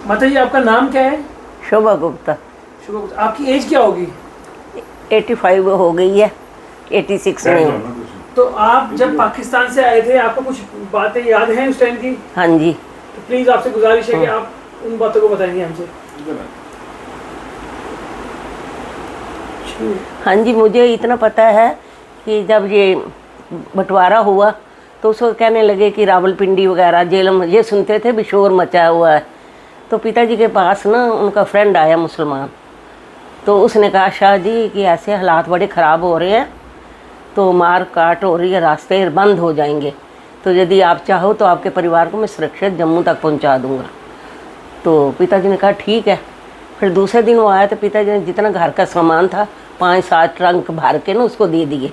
माता जी आपका नाम क्या है? शोभा गुप्ता। शोभा गुप्ता। आपकी एज क्या होगी? 85 हो गई है, 86 में हूँ। तो आप जब पाकिस्तान से आए थे आपको कुछ बातें याद हैं उस टाइम की? हाँ जी। तो प्लीज़ आपसे गुजारिश है कि आप उन बातों को बताएंगे हमसे। हाँ जी, मुझे इतना पता है कि जब ये बंटवारा हुआ तो उसको कहने लगे कि रावलपिंडी वगैरह जेलम, ये सुनते थे भी शोर मचा हुआ है। तो पिताजी के पास ना उनका फ्रेंड आया मुसलमान, तो उसने कहा शाह जी कि ऐसे हालात बड़े ख़राब हो रहे हैं, तो मार काट हो रही है, रास्ते बंद हो जाएंगे, तो यदि आप चाहो तो आपके परिवार को मैं सुरक्षित जम्मू तक पहुंचा दूंगा। तो पिताजी ने कहा ठीक है। फिर दूसरे दिन वो आया तो पिताजी ने जितना घर का सामान था 5-7 ट्रंक भर के ना उसको दे दिए।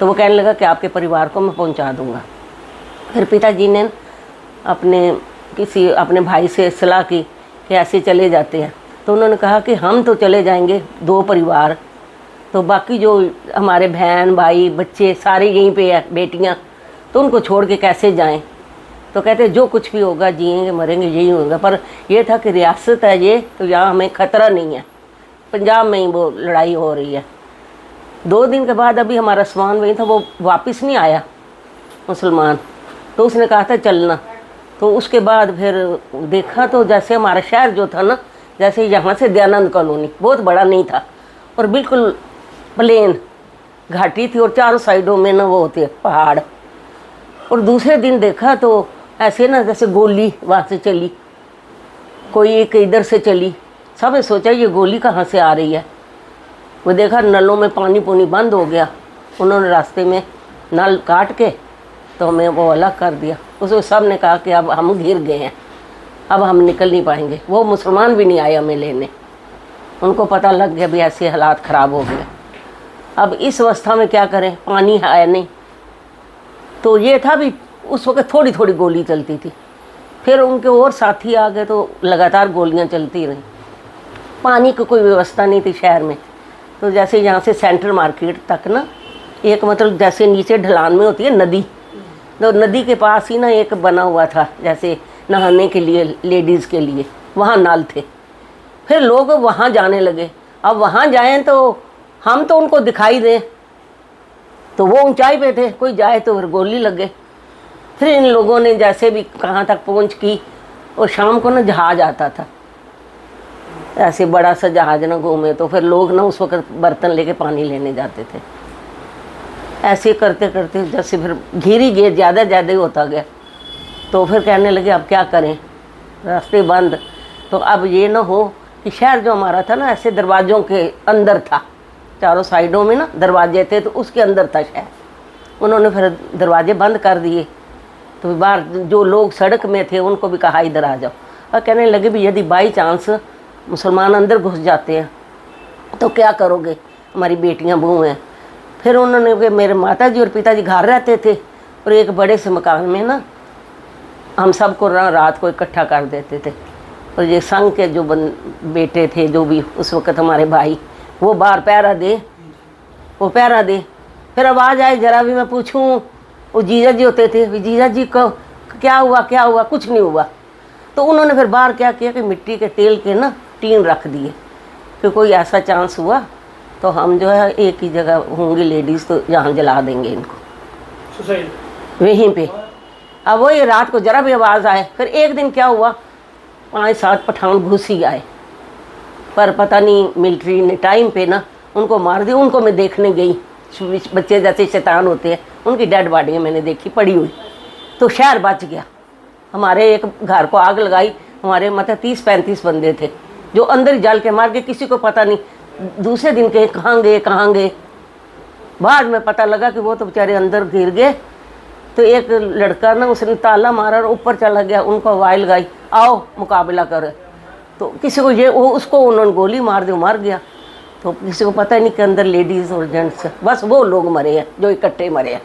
तो वो कहने लगा कि आपके परिवार को मैं पहुंचा दूंगा। फिर पिताजी ने अपने भाई से सलाह की कि ऐसे चले जाते हैं। तो उन्होंने कहा कि हम तो चले जाएंगे 2 परिवार, तो बाकी जो हमारे बहन भाई बच्चे सारे यहीं पे है, बेटियां, तो उनको छोड़ के कैसे जाएं। तो कहते जो कुछ भी होगा जिएंगे मरेंगे यही होगा, पर यह था कि रियासत है ये, तो यहाँ हमें ख़तरा नहीं है। पंजाब में ही वो लड़ाई हो रही है। 2 दिन के बाद अभी हमारा सामान वहीं था, वो वापस नहीं आया मुसलमान, तो उसने कहा था चलना। तो उसके बाद फिर देखा तो जैसे हमारा शहर जो था ना, जैसे यहाँ से दयानंद कॉलोनी, बहुत बड़ा नहीं था और बिल्कुल प्लेन घाटी थी और चारों साइडों में ना वो होते हैं पहाड़। और दूसरे दिन देखा तो ऐसे ना जैसे गोली वहाँ से चली, कोई एक इधर से चली। सब ने सोचा ये गोली कहाँ से आ रही है। वो देखा नलों में पानी बंद हो गया, उन्होंने रास्ते में नल काट के तो हमें वो अलग कर दिया। उसमें सब ने कहा कि अब हम घिर गए हैं, अब हम निकल नहीं पाएंगे। वो मुसलमान भी नहीं आए हमें लेने, उनको पता लग गया भी ऐसे हालात ख़राब हो गए। अब इस अवस्था में क्या करें, पानी है नहीं। तो ये था भी उस वक्त थोड़ी थोड़ी गोली चलती थी। फिर उनके और साथी आ गए तो लगातार गोलियां चलती रहीं। पानी की कोई व्यवस्था नहीं थी शहर में। तो जैसे यहाँ से सेंट्रल मार्केट तक ना एक मतलब जैसे नीचे ढलान में होती है नदी, तो नदी के पास ही ना एक बना हुआ था जैसे नहाने के लिए लेडीज़ के लिए, वहाँ नल थे। फिर लोग वहाँ जाने लगे। अब वहाँ जाएं तो हम तो उनको दिखाई दें, तो वो ऊंचाई पे थे, कोई जाए तो फिर गोली लगे। फिर इन लोगों ने जैसे भी कहाँ तक पहुँच की, और शाम को ना जहाज़ आता था, ऐसे बड़ा सा जहाज़ ना घूमे, तो फिर लोग ना उस वक्त बर्तन लेके पानी लेने जाते थे। ऐसे करते करते जैसे फिर घिर ही गए, ज़्यादा होता गया। तो फिर कहने लगे अब क्या करें, रास्ते बंद। तो अब ये ना हो कि शहर जो हमारा था ना ऐसे दरवाज़ों के अंदर था, चारों साइडों में ना दरवाजे थे, तो उसके अंदर था शहर। उन्होंने फिर दरवाजे बंद कर दिए। तो बाहर जो लोग सड़क में थे उनको भी कहा इधर आ जाओ। और कहने लगे भी यदि बाई चांस मुसलमान अंदर घुस जाते हैं तो क्या करोगे, हमारी बेटियां बहू हैं। फिर उन्होंने, मेरे माता जी और पिताजी घर रहते थे और एक बड़े से मकान में ना हम सबको रात को इकट्ठा कर देते थे। और ये संघ के जो बेटे थे, जो भी उस वक़्त हमारे भाई, वो बाहर पहरा दे। फिर आवाज़ आए जरा भी मैं पूछूं, वो जीजा जी होते थे, जीजा जी को क्या हुआ, कुछ नहीं हुआ। तो उन्होंने फिर बाहर क्या किया कि मिट्टी के तेल के ना टीन रख दिए कि कोई ऐसा चांस हुआ तो हम जो है एक ही जगह होंगी लेडीज़, तो यहाँ जला देंगे इनको वहीं पे। अब वो ये रात को जरा भी आवाज़ आए। फिर एक दिन क्या हुआ, 5-7 पठान घुस ही आए, पर पता नहीं मिलिट्री ने टाइम पे ना उनको मार दिया। उनको मैं देखने गई, बच्चे जैसे शैतान होते हैं, उनकी डेड बॉडी मैंने देखी पड़ी हुई। तो शहर बच गया। हमारे एक घर को आग लगाई, हमारे मतलब 30-35 बंदे थे जो अंदर ही जल के मार गए, किसी को पता नहीं। दूसरे दिन के कहाँ गए। बाद में पता लगा कि वो तो बेचारे अंदर गिर गए। तो एक लड़का ना उसने ताला मारा और ऊपर चला गया, उनको आवाज़ लगाई आओ मुकाबला करो। तो किसी को उसको उन्होंने गोली मार दी, मार गया। तो किसी को पता ही नहीं कि अंदर लेडीज़ और जेंट्स, बस वो लोग मरे हैं जो इकट्ठे मरे हैं,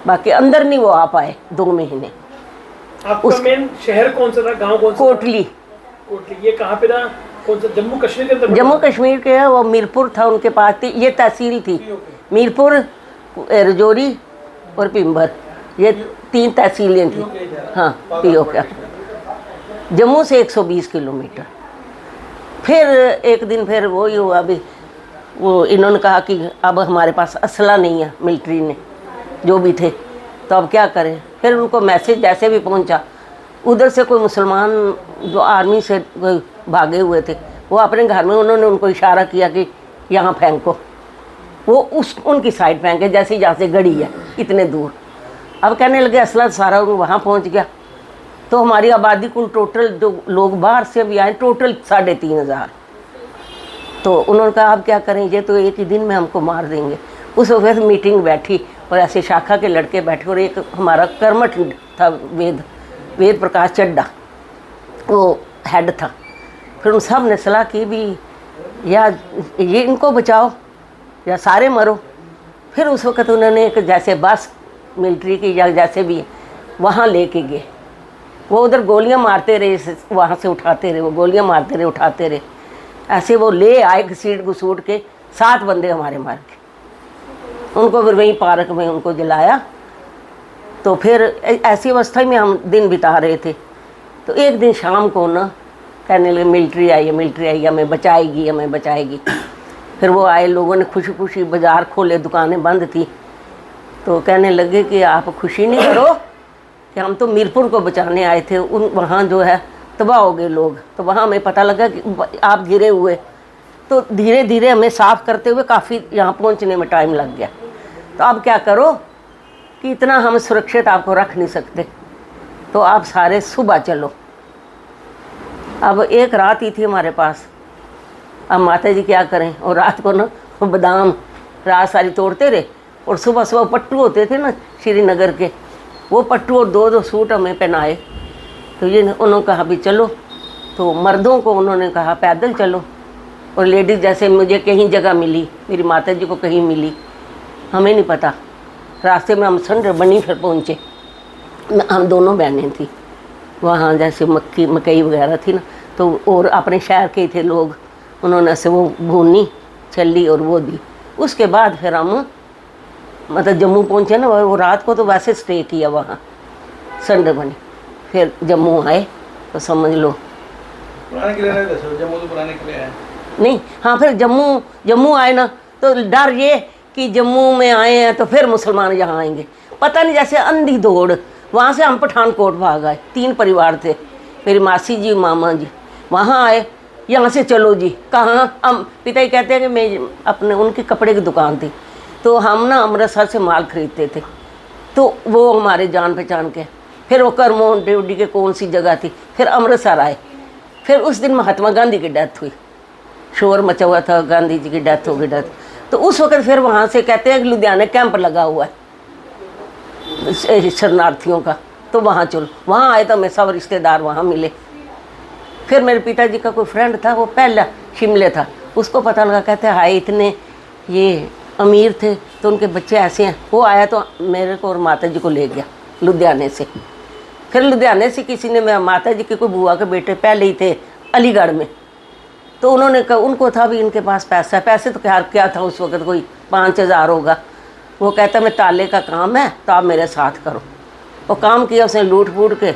बाकी अंदर नहीं वो आ पाए 2 महीने। आपका मेन शहर कौन सा था, गांव कौन सा? कोटली। ये कहाँ पे था, कौन सा? जम्मू कश्मीर के अंदर? जम्मू कश्मीर के है, वो मीरपुर था उनके पास थी, ये तहसील थी। मीरपुर, रजौरी और पिंबर, ये 3 तहसीलें थी। हाँ, पीओ का जम्मू से 120 किलोमीटर। फिर एक दिन फिर वही हुआ, अभी वो इन्होंने कहा कि अब हमारे पास असला नहीं है, मिलिट्री ने जो भी थे, तो अब क्या करें। फिर उनको मैसेज जैसे भी पहुंचा, उधर से कोई मुसलमान जो आर्मी से भागे हुए थे, वो अपने घर में उन्होंने उनको इशारा किया कि यहाँ फेंको। वो उनकी साइड फेंके, जैसे जहाँ से गड़ी है इतने दूर। अब कहने लगे असला सारा वहाँ पहुँच गया। तो हमारी आबादी कुल टोटल जो लोग बाहर से भी आए टोटल 3500। तो उन्होंने कहा अब क्या करें, ये तो एक ही दिन में हमको मार देंगे। उस वक्त मीटिंग बैठी और ऐसे शाखा के लड़के बैठे, और एक हमारा कर्मठ था वेद प्रकाश चड्डा, वो हेड था। फिर उन सब ने सलाह की भी या ये इनको बचाओ या सारे मरो। फिर उस वक्त उन्होंने एक जैसे बस मिलिट्री की या जैसे भी वहाँ लेके गए। वो उधर गोलियां मारते रहे, वहाँ से उठाते रहे, वो गोलियां मारते रहे, उठाते रहे। ऐसे वो ले आए घसीट घसूट के, 7 बंदे हमारे मार के। उनको फिर वहीं पार्क में उनको जलाया। तो फिर ऐसी अवस्था में हम दिन बिता रहे थे। तो एक दिन शाम को ना कहने लगे मिलिट्री आई है, मिलिट्री आई, हमें बचाएगी, हमें बचाएगी। फिर वो आए, लोगों ने खुशी खुशी बाज़ार खोले, दुकानें बंद थी। तो कहने लगे कि आप खुशी नहीं करो कि हम तो मीरपुर को बचाने आए थे, उन वहाँ जो है तबाह हो गए लोग। तो वहाँ हमें पता लगा कि आप गिरे हुए। तो धीरे धीरे हमें साफ़ करते हुए काफ़ी यहाँ पहुँचने में टाइम लग गया। तो अब क्या करो कि इतना हम सुरक्षित आपको रख नहीं सकते, तो आप सारे सुबह चलो। अब एक रात ही थी हमारे पास। अब माता जी क्या करें, और रात को ना वो बादाम रात सारी तोड़ते रहे, और सुबह सुबह पट्टू होते थे ना श्रीनगर के, वो पट्टू और 2-2 सूट हमें पहनाए। तो ये उन्होंने कहा भी चलो। तो मर्दों को उन्होंने कहा पैदल चलो, और लेडीज़ जैसे मुझे कहीं जगह मिली, मेरी माता जी को कहीं मिली, हमें नहीं पता। रास्ते में हम संडर बनी फिर पहुँचे। हम दोनों बहनें थी वहाँ, जैसे मकई वगैरह थी ना, तो और अपने शहर के थे लोग, उन्होंने से वो भूनी छल्ली और वो दी। उसके बाद फिर हम मतलब जम्मू पहुँचे ना, वो रात को तो वैसे स्टे किया वहाँ संडर बनी। फिर जम्मू आए तो समझ लो पुराने किले जम्मू तो पुराने किले हैं नहीं। हाँ, फिर जम्मू आए ना, तो डर ये कि जम्मू में आए हैं तो फिर मुसलमान यहाँ आएंगे, पता नहीं जैसे अंधी दौड़। वहाँ से हम पठानकोट भाग आए, 3 परिवार थे, मेरी मासी जी, मामा जी। वहाँ आए, यहाँ से चलो जी, कहाँ? हम पिता ही कहते हैं कि मैं अपने उनकी कपड़े की दुकान थी, तो हम ना अमृतसर से माल खरीदते थे। तो वो हमारे जान पहचान के। फिर वो करमोहन रेड्डी के कौन सी जगह थी, फिर अमृतसर आए। फिर उस दिन महात्मा गांधी की डेथ हुई, शोर मचा हुआ था, गांधी जी की डेथ हो गई डेथ। तो उस वक्त फिर वहाँ से कहते हैं कि लुधियाना कैंप लगा हुआ है शरणार्थियों का, तो वहाँ चलो। वहाँ आए तो हमें सब रिश्तेदार वहाँ मिले। फिर मेरे पिताजी का कोई फ्रेंड था, वो पहला शिमले था, उसको पता लगा, कहते हैं हाय इतने ये अमीर थे तो उनके बच्चे ऐसे हैं। वो आया तो मेरे को और माता जी को ले गया लुधियाने से। फिर लुधियाने से किसी ने, मैं माता जी के कोई बुआ के बेटे पहले ही थे अलीगढ़ में, तो उन्होंने कहा, उनको था भी इनके पास पैसा है। पैसे तो क्या था उस वक्त, कोई 5000 होगा। वो कहता मैं ताले का काम है तो आप मेरे साथ करो। वो काम किया उसने लूट फूट के।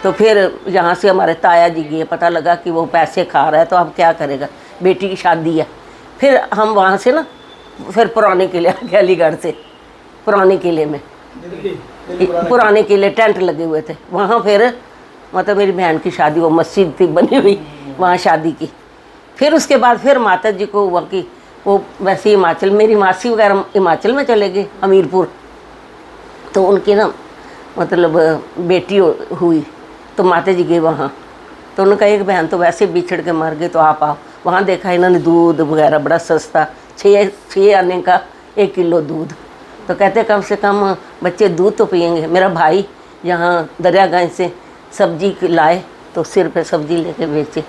तो फिर यहाँ से हमारे ताया जी गए, पता लगा कि वो पैसे खा रहा है, तो अब क्या करेगा, बेटी की शादी है। फिर हम वहाँ से ना फिर पुराने किले आ गए, अलीगढ़ से पुराने किले में, पुराने किले टेंट लगे हुए थे वहाँ। फिर मतलब मेरी बहन की शादी, वो मस्जिद थी बनी हुई, वहाँ शादी की। फिर उसके बाद फिर माता जी को वहाँ की वो वैसे हिमाचल, मेरी मासी वगैरह हिमाचल में चले गए हमीरपुर। तो उनकी ना मतलब बेटी हुई, तो माता जी गए वहाँ। तो उन्होंने कहा एक बहन तो वैसे बिछड़ के मर गए, तो आप आओ। वहाँ देखा इन्होंने दूध वगैरह बड़ा सस्ता, 6 आने का 1 किलो दूध। तो कहते कम से कम बच्चे दूध तो पियेंगे। मेरा भाई यहाँ दरियागंज से सब्जी लाए, तो सिर पे सब्जी लेके बेचे।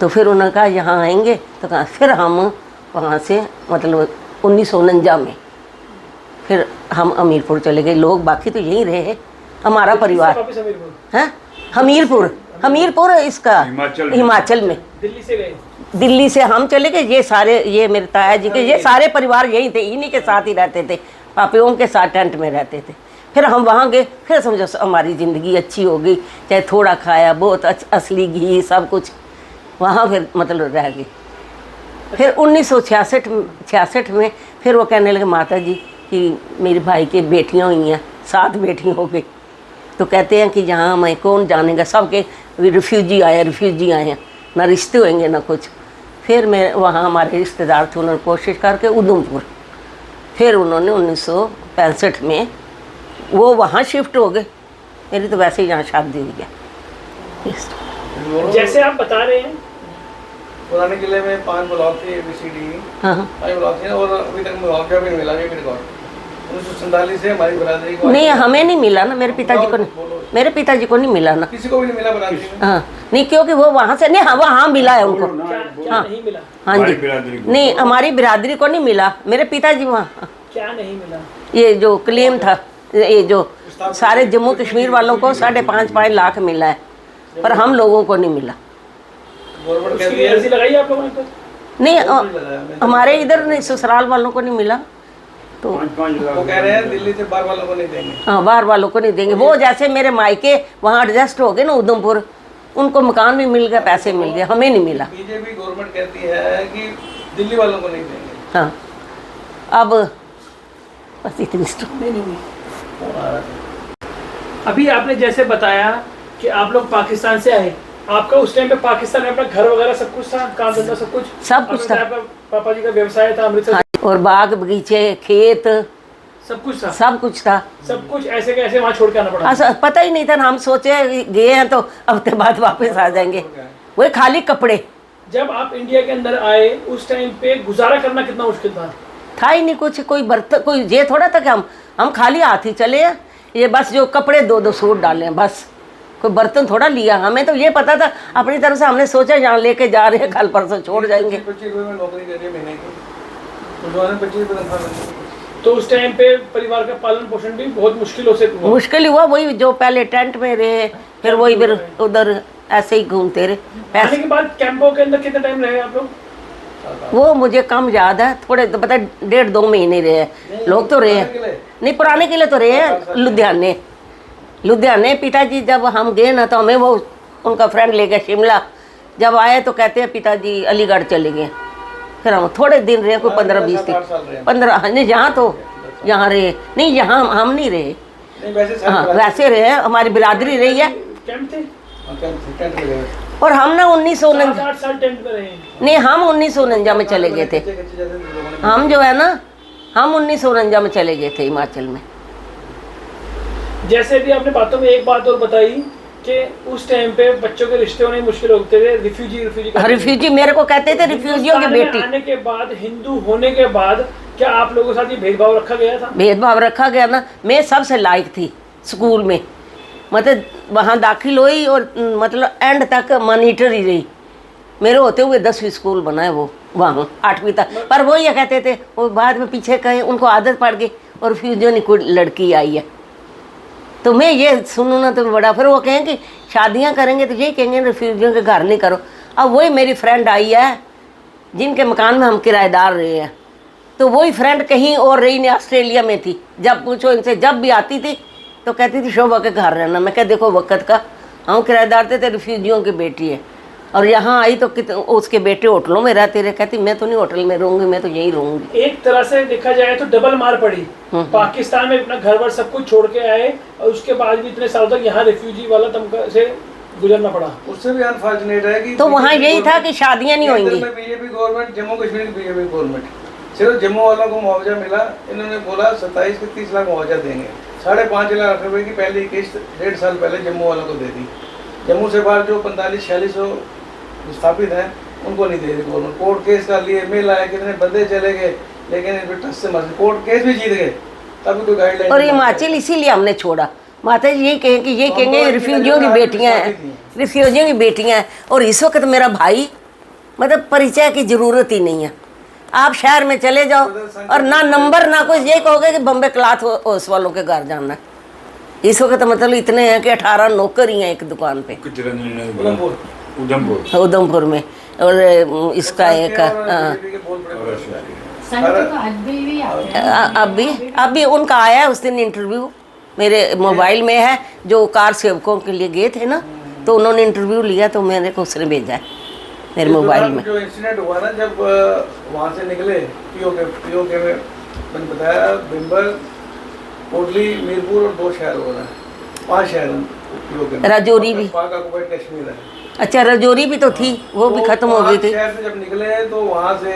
तो फिर उन्होंने कहा यहाँ आएंगे, तो कहा फिर हम वहाँ से मतलब 1949 में फिर हम हमीरपुर चले गए। लोग बाकी तो यहीं रहे, हमारा परिवार है हमीरपुर इसका हिमाचल में। दिल्ली से गए, दिल्ली से हम चले गए। ये सारे, ये मेरे ताया जी के ये सारे परिवार यहीं थे, इन्हीं के साथ ही रहते थे, पापियों के साथ टेंट में रहते थे। फिर हम वहाँ गए, फिर समझो हमारी ज़िंदगी अच्छी हो गई, चाहे थोड़ा खाया, बहुत असली घी सब कुछ वहाँ फिर मतलब रह गए। फिर 1966 में फिर वो कहने लगे माता जी कि मेरे भाई के बेटियाँ हुई हैं, 7 बेटियाँ हो गई। तो कहते हैं कि यहाँ मैं कौन जानेगा, सबके रिफ्यूजी आए हैं, ना रिश्ते होंगे ना कुछ। फिर मैं वहाँ हमारे रिश्तेदार थे, उन्होंने कोशिश करके उधमपुर, फिर उन्होंने 1965 में वो वहाँ शिफ्ट हो गए। मेरी तो वैसे ही यहाँ शादी हुई है। जैसे आप बता रहे हैं पुराने किले में 5 ब्लॉक थे, ABCD हाँ 5 ब्लॉक थे, और अभी तक मुआवजा भी नहीं मिला ये रिकॉर्ड। 1947 से हमारी बरादरी को नहीं, हमें नहीं मिला ना, मेरे पिताजी को नहीं मिला ना। किसी को भी नहीं मिला बरादरी में। हाँ नहीं, क्योंकि वो वहाँ से नहीं, हाँ वहाँ मिला है उनको। क्या नहीं मिला? हाँ जी, नहीं हमारी बिरादरी को नहीं मिला, मेरे पिताजी वहाँ। क्या नहीं मिला? ये जो क्लेम था, ये जो सारे जम्मू कश्मीर वालों को 5.5 लाख मिला है, पर हम लोगों को नहीं मिला। गवर्नमेंट उसकी कहती है अर्जी लगाई आप लोगों ने तो? नहीं हमारे इधर नहीं, ससुराल वालों को नहीं मिला। तो वो कह रहे हैं दिल्ली से बाहर वालों को नहीं देंगे। हाँ, बाहर वालों को नहीं देंगे। वो जैसे मेरे मायके वहाँ एडजस्ट हो गए ना उधमपुर, उनको मकान भी मिल गया, पैसे मिल गए, हमें नहीं मिला। बीजेपी गवर्नमेंट कहती है कि दिल्ली वालों को नहीं देंगे। हाँ अब बस इतनी नहीं। अभी आपने जैसे बताया कि आप लोग पाकिस्तान से आए, आपका उस टाइम पे पाकिस्तान में अपना घर वगैरह सब कुछ था, काम धंधा सब कुछ था। आपका पापा जी का व्यवसाय था अमृतसर? हाँ, और बाग बगीचे खेत सब कुछ था? सब कुछ था। सब कुछ ऐसे कैसे वहाँ छोड़ के आना पड़ा? हाँ, पता ही नहीं था ना, हम सोचे गए हैं तो हफ्ते बाद वापस आ जाएंगे, वही खाली कपड़े। जब आप इंडिया के अंदर आए उस टाइम पे गुजारा करना कितना मुश्किल था ही नहीं कुछ, कोई बर्तन, कोई ये थोड़ा था कि हम खाली हाथ ही चले हैं। ये बस जो कपड़े 2 सूट डाले हैं बस, कोई बर्तन थोड़ा लिया। हमें तो ये पता था अपनी तरफ से, हमने सोचा यहाँ लेके जा रहे हैं, कल परसों छोड़ जाएंगे। 25 रुपये में नौकरी कर रही है महीने की, तो 25 रुपये तनख्वाह मिलती है। तो उस टाइम पे परिवार का पालन पोषण भी बहुत मुश्किलों से हुआ? मुश्किल हुआ, वही जो पहले टेंट में रहे, फिर वही फिर उधर ऐसे ही घूमते रहे। आने के बाद कैंपों के अंदर कितना टाइम रहे आप लोग? वो मुझे कम याद है, थोड़े तो पता 1.5-2 महीने रहे हैं। लोग तो रहे हैं, नहीं पुराने किले तो रहे हैं लुधियाने। पिताजी जब हम गए ना तो हमें वो उनका फ्रेंड ले गया शिमला। जब आए तो कहते हैं पिताजी अलीगढ़ चले गए। फिर हम थोड़े दिन रहे, कोई 15-20 दिन 15। नहीं यहाँ तो यहाँ रहे नहीं, यहाँ हम नहीं रहे। हाँ वैसे रहे, हमारी बिरादरी रही है। कैंप थे? और हम ना 1949 8 साल टेंट में रहे। नहीं, हम 1949 में चले गए थे। हम जो है ना, हम 1949 में चले गए थे हिमाचल में। जैसे भी आपने बातों में एक बात और बताई कि उस टाइम पे बच्चों के रिश्ते होने मुश्किल होते थे, रिफ्यूजी मेरे को कहते थे रिफ्यूजियों की बेटी। आने के बाद, हिंदू होने के बाद क्या आप लोगों के साथ ये भेदभाव रखा गया था? भेदभाव रखा गया ना। मैं सबसे लायक थी स्कूल में, मतलब वहाँ दाखिल हुई और मतलब एंड तक मॉनिटर ही रही। मेरे होते हुए 10वीं स्कूल बना है वो वहाँ 8वीं तक। पर वो ये कहते थे, वो बाद में पीछे कहे, उनको आदत पड़ गई और फ्यूजन की कोई लड़की आई है। तो मैं ये सुनूँ ना तो बड़ा, फिर वो कहें कि शादियाँ करेंगे तो यही कहेंगे रिफ्यूजियों के घर नहीं करो। अब वही मेरी फ्रेंड आई है जिनके मकान में हम किराएदार रहे हैं, तो वही फ्रेंड कहीं और रही नहीं, ऑस्ट्रेलिया में थी। जब पूछो इनसे, जब भी आती थी तो कहती थी शोभा के घर रहना। मैं कह देखो वक़्त का, हम किराएदार थे, रिफ्यूजियों की बेटी है। और यहाँ आई तो उसके बेटे होटलों में रहते रहे। कहती मैं तो नहीं होटल में रहूँगी, मैं तो यहीं रहूँगी। एक तरह से देखा जाए तो डबल मार पड़ी। पाकिस्तान में अपना घर वर सब कुछ छोड़ के आए और उसके बाद भी इतने सालों तक यहाँ रिफ्यूजी वाला तमका से गुजरना पड़ा। उससे भी अनफॉर्चुनेट है कि तो वहाँ यही था कि शादियाँ नहीं होंगी। बीजेपी गवर्नमेंट, जम्मू कश्मीर की बीजेपी गवर्नमेंट, सिर्फ जम्मू वालों को मुआवजा मिला। इन्होंने बोला 27 के 30 लाख मुआवजा देंगे। 5.5 लाख रुपए की पहली किस्त 1.5 साल पहले जम्मू वालों को दे दी। जम्मू से बाहर जो 45-46 स्थापित हैं उनको नहीं दे दी गवर्नमेंट। कोर्ट केस कर लिए, मेल आया, कितने बंदे चले गए, लेकिन टस से मर कोर्ट केस भी जीत गए, तभी कोई गाइडलाइन। और हिमाचल इसीलिए हमने छोड़ा। माता जी यही कहें कि ये कहेंगे रिफ्यूजियों की बेटियां हैं, रिफ्यूजियों की बेटियां हैं। और इस वक्त मेरा भाई, मतलब परिचय की ज़रूरत ही नहीं है। आप शहर में चले जाओ और ना नंबर ना कुछ, ये कहोगे कि बम्बे क्लॉथ हाउस वालों के घर जाना है। इस वक्त मतलब इतने हैं कि 18 नौकर ही हैं एक दुकान पे उधमपुर में। और इसका एक अभी उनका आया है उस दिन इंटरव्यू, मेरे मोबाइल में है, जो कार सेवकों के लिए गए थे ना, तो उन्होंने इंटरव्यू लिया तो मैंने को उसने भेजा है मेरे इस मोबाइल दौरान में। जो इंसिडेंट हुआ ना, जब वहाँ से निकले पीओके में, मैंने बताया बिम्बर, कोटली, मीरपुर और 2 शहर हो रहे हैं, 5 शहर हैं पीओके में। राजौरी भी। पाक ऑक्युपाइड कश्मीर है। अच्छा, राजौरी भी तो थी, वो भी तो खत्म हो गई 5 थी। शहर से जब निकले तो वहाँ से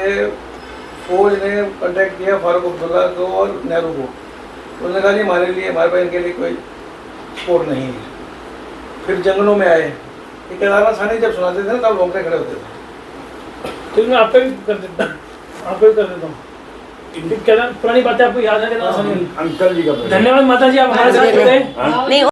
फौज ने कांटेक्ट किया फारूक अब्दुल्ला को और नेहरू को। उन्होंने कहा जी हमारे लिए, हमारे पास इनके लिए कोई सपोर्ट नहीं है। फिर जंगलों में आए, ये केदारनाथ सानी जब सुनाते थे ना, तब रोंगटे खड़े होते थे। तो मैं आपका भी कर देता हूँ, आपका भी कर देता हूँ। पुरानी बातें आपको याद है? अंकल जी का धन्यवाद माता जी, आप हमारे साथ जुड़े। नहीं